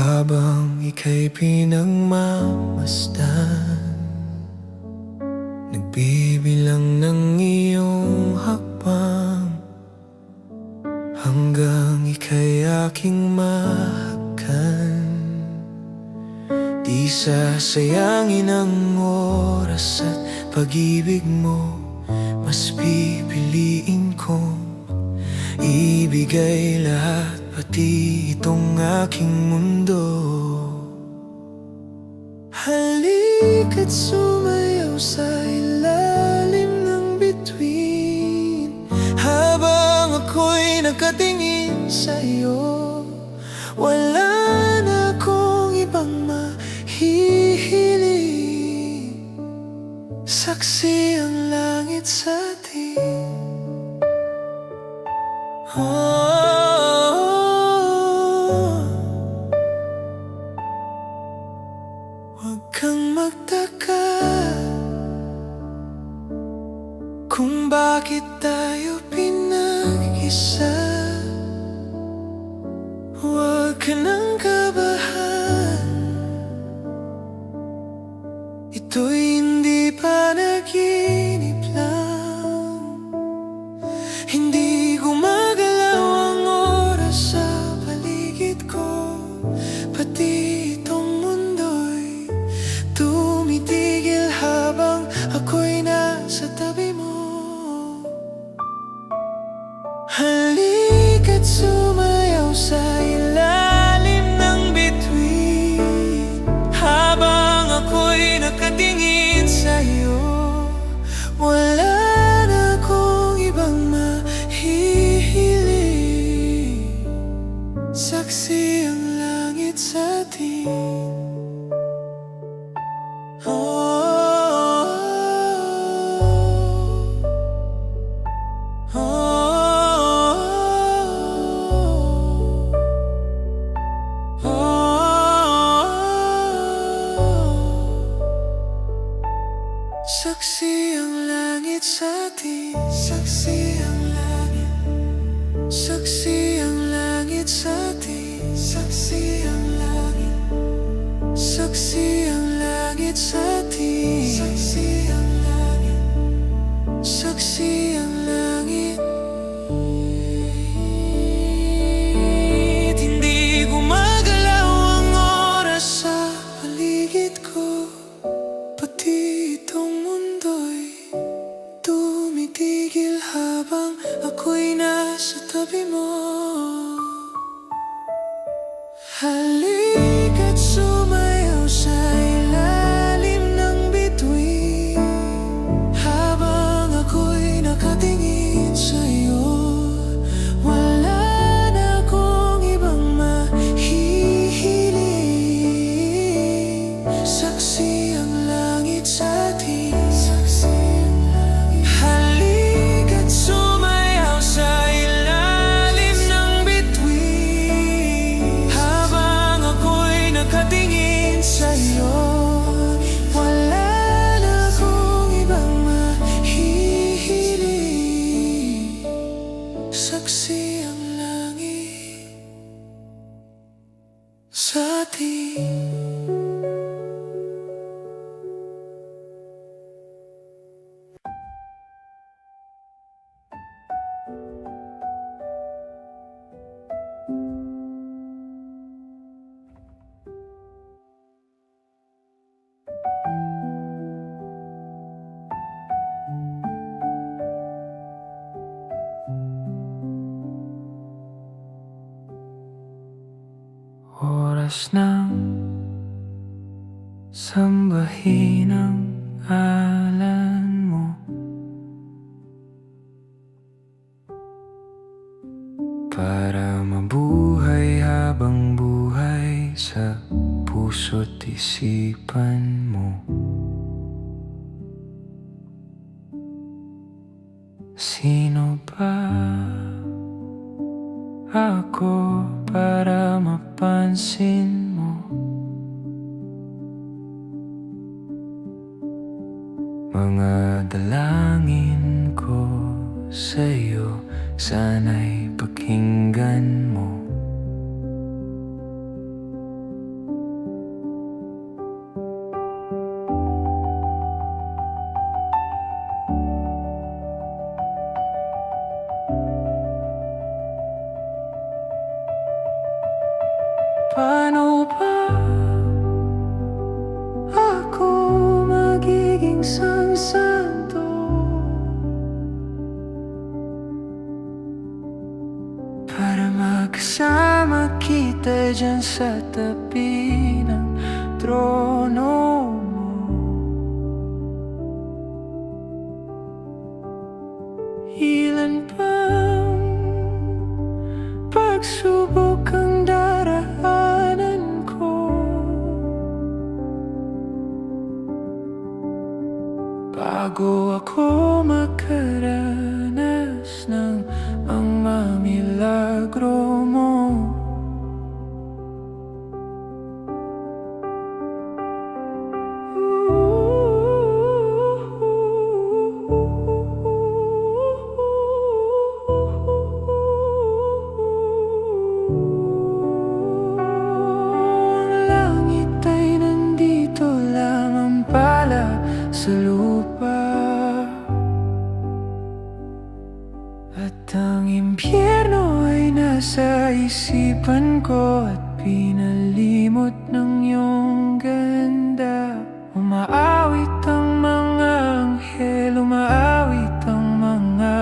Habang ika'y pinagmamasdan, nagbibilang ng iyong hakbang, hanggang ika'y aking mahakan. Di sasayangin ang oras at pag-ibig mo, mas pipiliin kong ibigay lahat, pati itong aking mundo. Halika't sumayaw sa ilalim ng bituin, habang ako'y nakatingin sa'yo. Wala na akong ibang mahihiling, saksi ang langit sa atin. Huwag kang magtaka kung bakit tayo pinag-isa. Huwag ka nang kabahan, ito'y hindi panaginip lang. Hindi gumagalaw ang oras sa paligid ko, pati itong mundo'y tumitigil habang ako'y nasa tabi mo. Halika't sumayaw sa ilalim ng bituin, habang ako'y nakatingin sa'yo. Wala na akong ibang mahihiling, saksi ang langit sa atin. Saksi ang langit sa atin, saksi ang langit, saksi ang langit sa atin, saksi ang langit, saksi ang langit sa atin, saksi ang langit, saksi ang langit. Hindi gumagalaw ang oras sa paligid ko, pati itong mundo'y tumitigil habang ako'y nasa tabi mo. Halika't sumayaw sa ilalim ng bituin, habang ako'y nakatingin sa'yo. Wala na akong ibang mahihiling, saksi ang langit sa atin. Halika't sumayaw sa ilalim ng bituin, habang ako'y nakatingin sa'yo. Wala na akong ibang mahihiling, saksi ang langit sa atin. Oras ng sambahin ang ngalan mo, para mabuhay habang buhay sa puso't isipan mo. Sino ba ako para mapansin mo? Mga dalangin ko sa'yo, sana'y pakinggan mo. paano ba ako magiging santo para magkasama kita dyan sa tabi ng trono mo? Ilan bang pagsubok ang daraanan ko bago ako makaranas ng mga milagro mo? Sa lupa at ang impyerno ay nasa isipan ko at pinalimot ng iyong ganda. Umaawit ang mga anghel, umaawit ang mga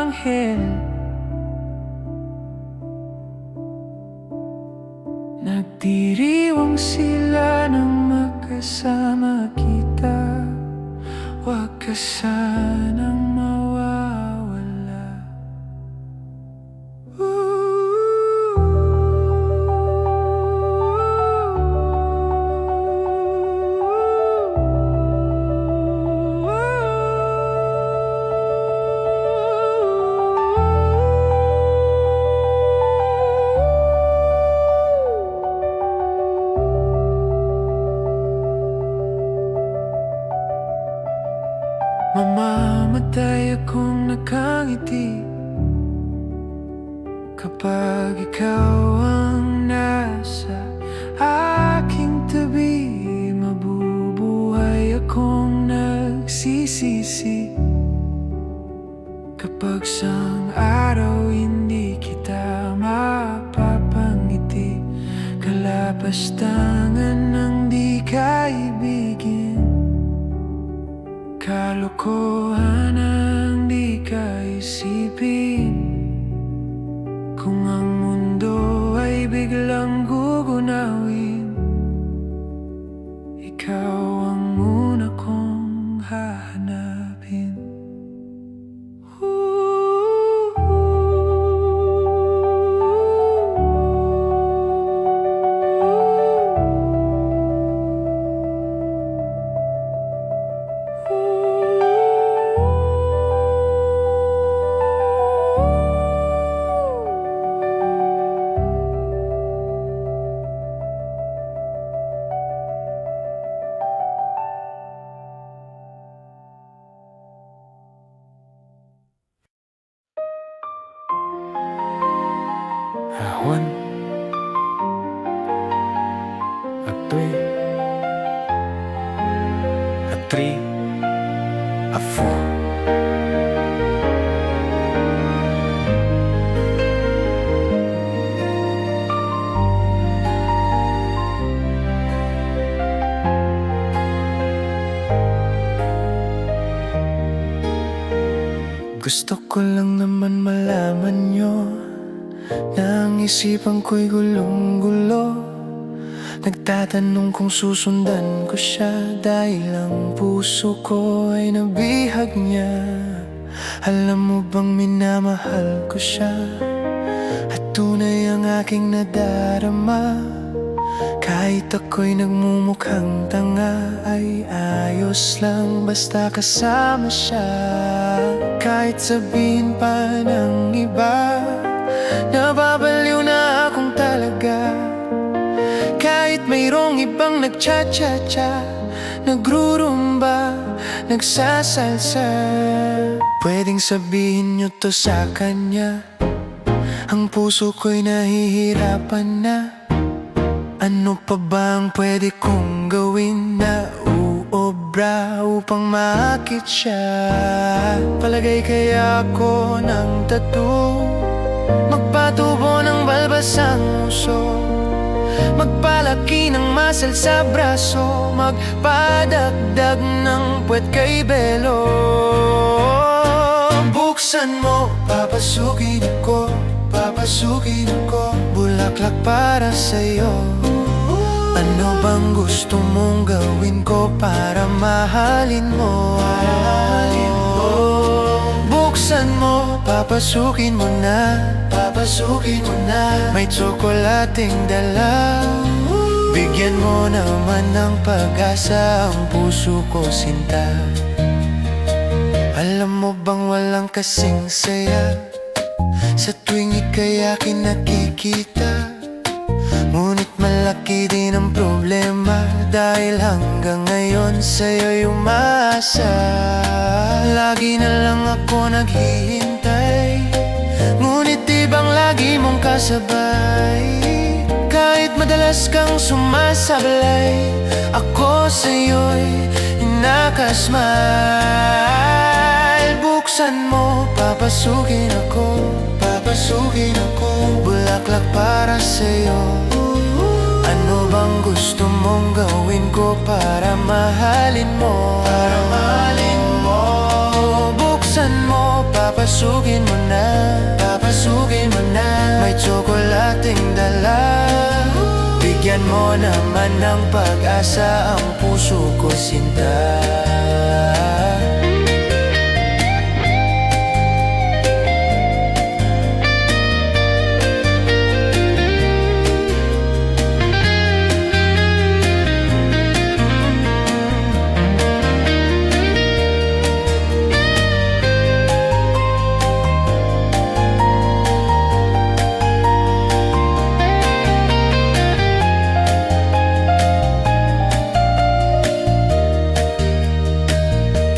anghel. Nagdiriwang sila nang magkasama kita. Huwag ka sanang mawawala. Mamamatay akong nakangiti kapag ikaw ang nasa aking tabi. Mabubuhay akong nagsisisi kapag sang araw hindi kita mapapangiti. Kalapastangan ng di kaibigin, kalokohan ang di kaisipin. Kung ang mundo ay biglang gugunawin, ikaw ang una kong hahanapin. A 1, a 2, a 3, a 4. Gusto ko lang naman malaman nyo na ang isipan ko'y gulong-gulo. Nagtatanong kung susundan ko siya dahil ang puso ko ay nabihag niya. Alam mo bang minamahal ko siya at tunay ang aking nadarama. Kahit ako'y nagmumukhang tanga ay ayos lang basta kasama siya. Kahit sabihin pa ng iba, nababaliw na akong talaga. Kahit mayroong ibang nagcha-cha-cha, nagrurumba, nagsasalsa, pwedeng sabihin nyo to sa kanya. Ang puso ko'y nahihirapan na. Ano pa ba ang pwede kong gawin na uobra upang maakit siya? Palagay kaya ako ng tattoo, magpatubo ng balbas ang uso, Magpalaki ng muscle sa braso, magpadagdag ng puwet kay Belo. Buksan mo, papasukin ako, papasukin ako, bulaklak para sa'yo. Ano bang gusto mong gawin ko para mahalin mo? Buksan mo, papasukin mo na, papasukin mo na. May tsokolating dala, bigyan mo naman ng pag-asa ang puso ko, sinta. Alam mo bang walang kasing saya sa tuwing ika'y akin nakikita? Ngunit malaki din ang problema, dahil hanggang ngayon sa'yo'y umaasa. Lagi na lang ako naghihintay, ngunit di bang lagi mong kasabay? Kahit madalas kang sumasablay, ako sa'yo'y nakasmile. Buksan mo, papasukin ako, papasukin ako, bulaklak para sa'yo. Ano bang gusto mong gawin ko para mahalin mo? Para mahalin mo. Buksan mo, papasukin mo na, papasukin mo na. May tsokolating dala, bigyan mo naman ng pag-asa ang puso ko, sinta.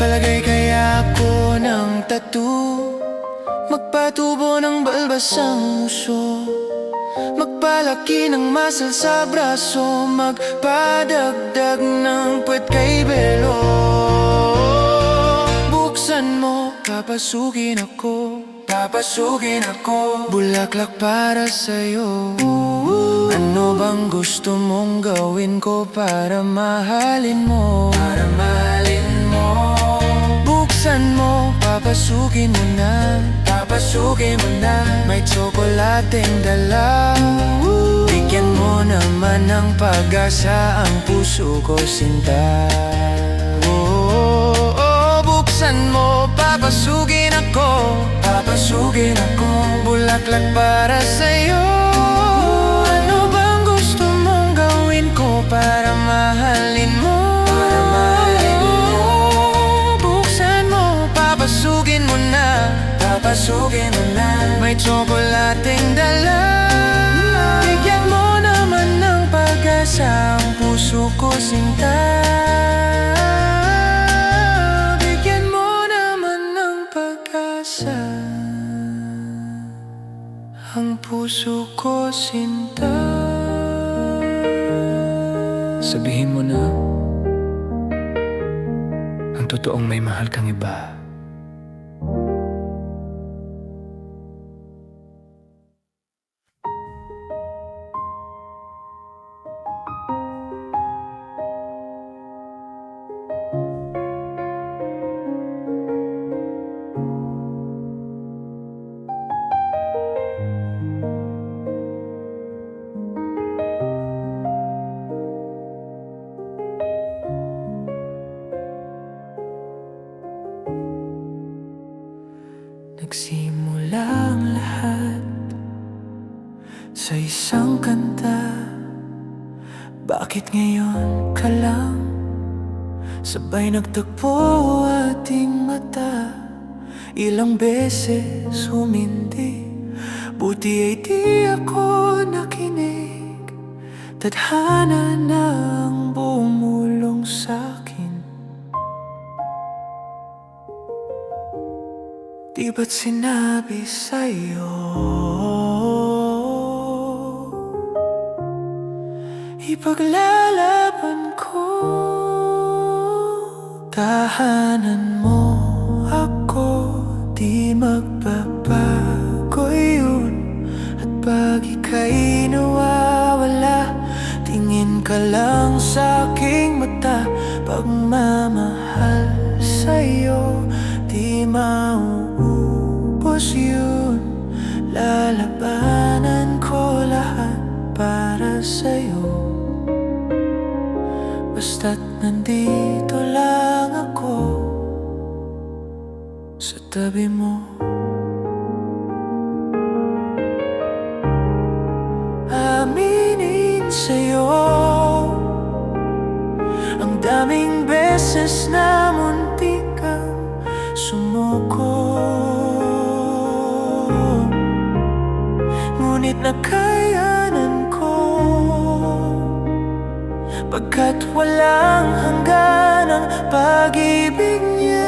Palagay kaya ako ng tattoo, magpatubo ng balbas ang uso, magpalaki ng muscle sa braso, magpadagdag ng puwet kay Belo. Buksan mo, papasukin ako, papasukin ako, bulaklak para sa'yo. Ano bang gusto mong gawin ko para mahalin mo? Para mahalin mo. Buksan mo, papasukin mo na, papasukin mo na. May tsokolating dala, bigyan mo naman ng pag-asa ang puso ko, sinta. Buksan mo, papasukin ako, papasukin ako, bulaklak para sa'yo. Ano bang gusto mong gawin ko para mahalin mo? Para mahalin mo. Buksan mo, papasukin mo na, papasukin mo na. May tsokolating dala, bigyan mo naman ng pag-asa ang puso ko, sinta. Ang puso ko, sinta. Sabihin mo na ang totoong may mahal kang iba. Nagsimula ang lahat sa isang kanta. Bakit ngayon ka lang sabay nagtagpo ating mata? Ilang beses humindi, buti ay di ako nakinig. Tadhana na ang bumulong sa'kin. Di ba't sinabi sa'yo ipaglalaban ko? Tahanan mo ako, di magbabago yun. At pag ika'y nawawala, ka lang sa aking mata. Pagmamahal sa'yo, di mauubos yun. Lalabanan ko lahat para sa'yo, basta't nandito lang ako sa tabi mo. Aminin sa'yo, ang daming beses na muntik kang sumuko, ngunit nakayanan ko, pagkat walang hanggan ang pag-ibig niya.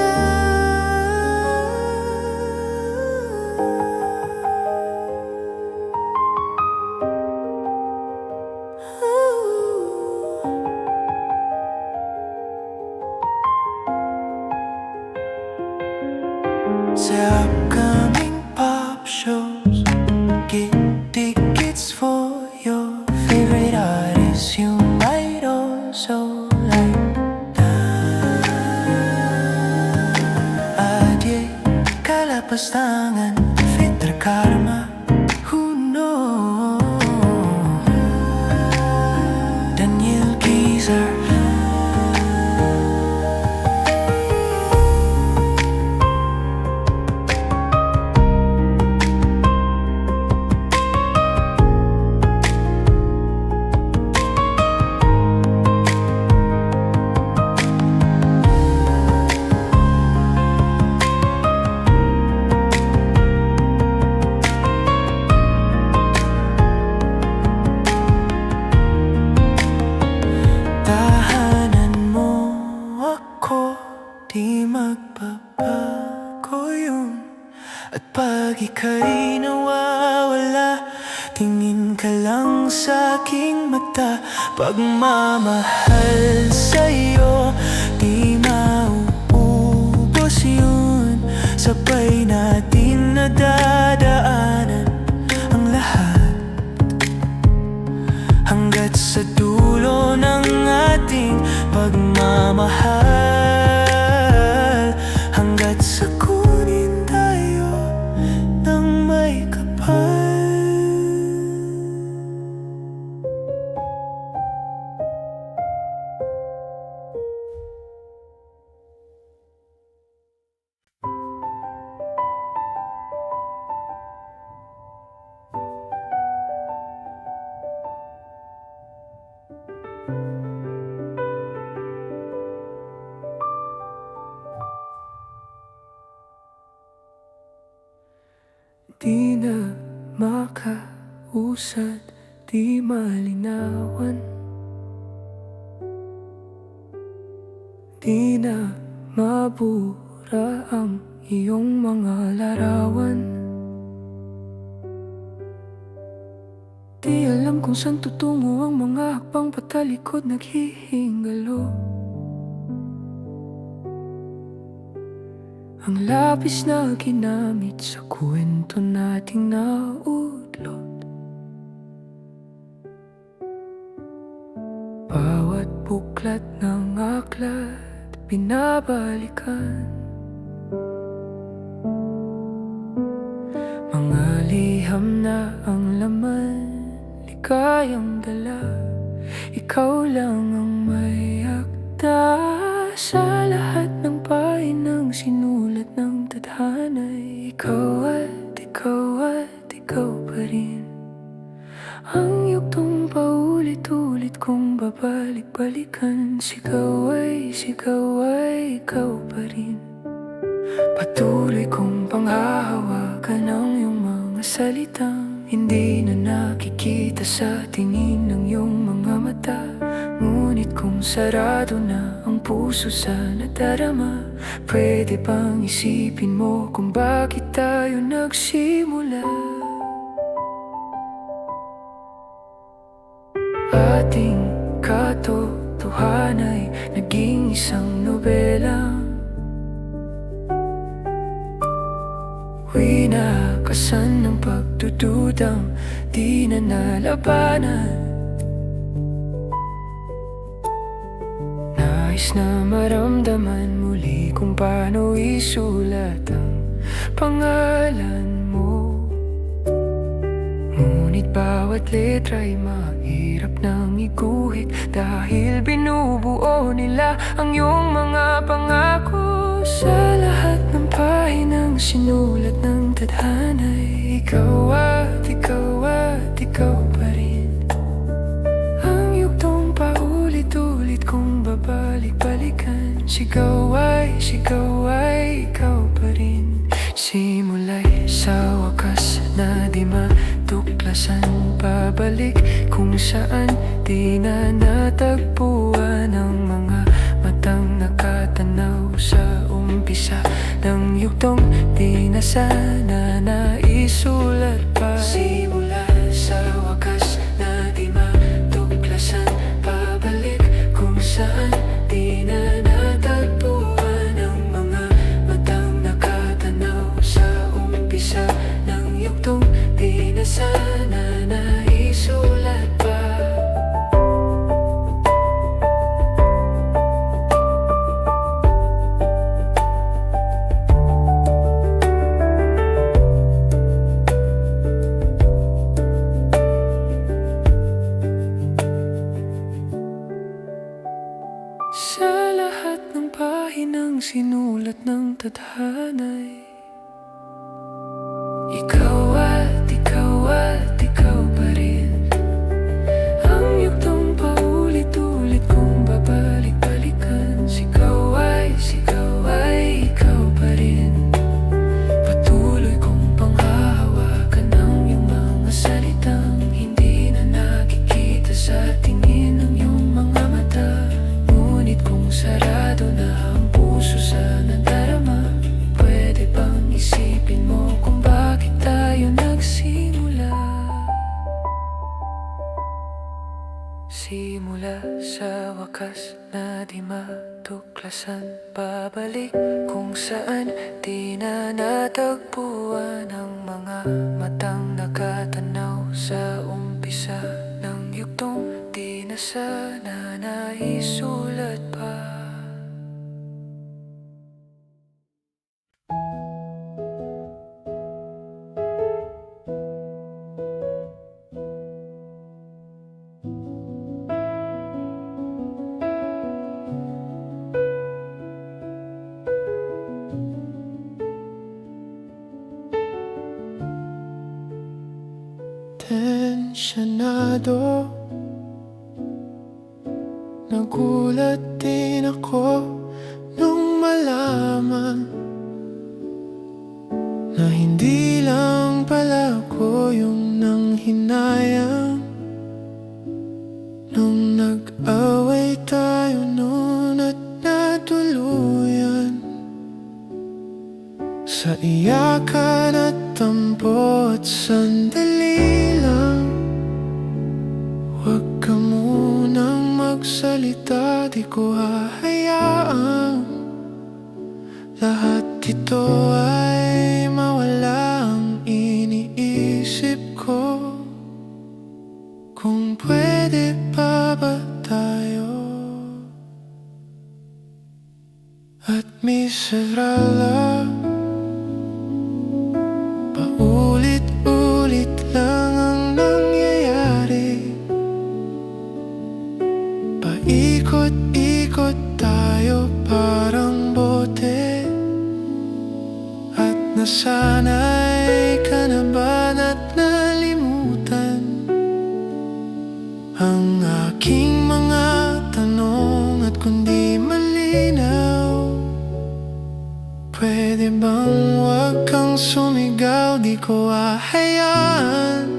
Sa upcoming pop shows, get tickets for your favorite artists you might also like. Adye, kalapastangan, Fitra Karma, who knows? Daniel Geezer. Di magbabago yun. At pag ika'y nawawala, tingin ka lang sa aking mata. Pagmamahal sa'yo, di mauubos yun. Sabay natin nadadaanan ang lahat, hanggat sa dulo ng ating pagmamahal. Hanggat sa kunin tayo ng may kapal. Di na makausad, di malinawan, di na mabura ang iyong mga larawan. Di alam kung saan tutungo ang mga hakbang patalikod naghihingalo. Ang labis na ginamit sa kwento nating naudlot. Bawat buklat ng aklat binabalikan. Mga liham na ang laman, ligayang dala. Ikaw lang ang may akda sa lahat ng pahinang sinulat ng tadhana'y ikaw at ikaw at ikaw pa rin. Ang yugtong paulit-ulit kong babalik-balikan. Sigaw ay ikaw pa rin. Patuloy kong panghahawakan ang iyong mga salitang hindi na nakikita sa tingin ng iyong mga mata. Ngunit kung sarado na ang puso sa nadarama, pwede bang isipin mo kung bakit tayo nagsimula? Ating katotohanay naging isang nobela. Winakasan ng pagdududang di na nalabanan. Nais na maramdaman muli kung paano isulat ang pangalan mo. Ngunit bawat letra'y mahirap nang iguhit, dahil binubuo nila ang iyong mga pangako. Sa lahat ng pahinang sinulat ng tadhana'y ikaw at ikaw at ikaw pa rin. Ang yugtong paulit-ulit kong babalik-balikan, sigaw ay ikaw pa rin. Simula'y sa wakas na di matuklasan, pabalik kung saan di na natagpuan ang mga matang nakatanaw sa umpisa ng yugtong di na sana naisulat pa. Simula sa wakas na di matuklasan, pabalik kung saan di na natagpuan ang mga matang nakatanaw sa umpisa ng yugtong di na sana naisulat pa. Sa lahat ng pahinang sinulat ng tadhana'y ikaw at ikaw pa rin. Ang yugtong paulit-ulit kong babalik-balikan, sigaw ay ikaw pa rin. Patuloy kong panghahawakan ang iyong mga salitang hindi na nakikita sa tingin ng iyong mga mata. Ngunit kung sarado na ang puso sa nadarama, pwede bang isipin mo kung bakit tayo nagsimula? Simula sa wakas na di matuklasan, babalik kung saan di na natagpuan ang mga matang nakatanaw sa umpisa ng yugtong di na sana naisulat pa. Tensyonado, nagulat din ako nung malaman na hindi lang pala ko yung nanghinayang. Nung nag-away tayo noon at natuluyan sa iyakan at tampo at sandali lang. Huwag ka munang magsalita, di ko hahayaan lahat ito ay mawala ang iniisip ko. Kung pwede pa ba tayo at miserala, paulit-ulit lang ang nangyayari. Paikot-ikot tayo parang bote, at nasanay ka na ba at nalimutan ang aking mga tanong? At kung di malinaw, pwede bang wag kang sumigaw? Di ko hahayaan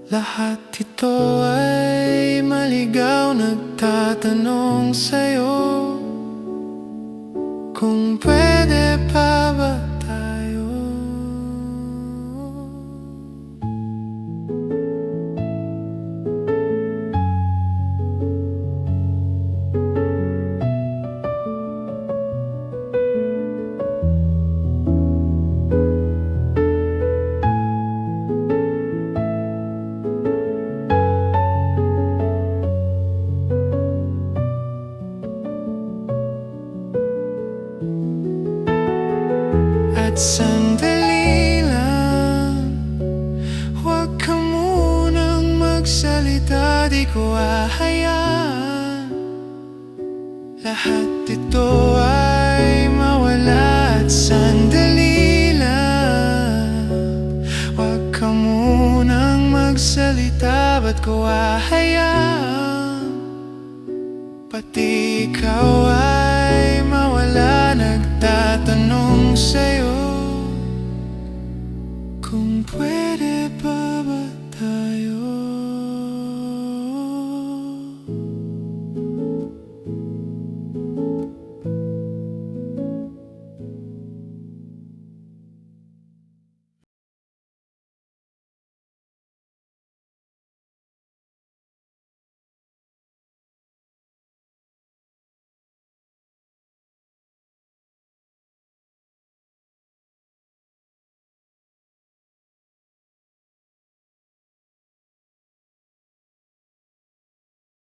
lahat ito ay maligaw. Nagtatanong sa'yo kung pwede pa ba tayo. sandali lang. Huwag ka munang magsalita, di ko hahayaan lahat ito ay mawala at sandali lang. Huwag ka munang magsalita, ba't ko hahayaan pati ikaw ay mawala? Nagtatanong sa'yo,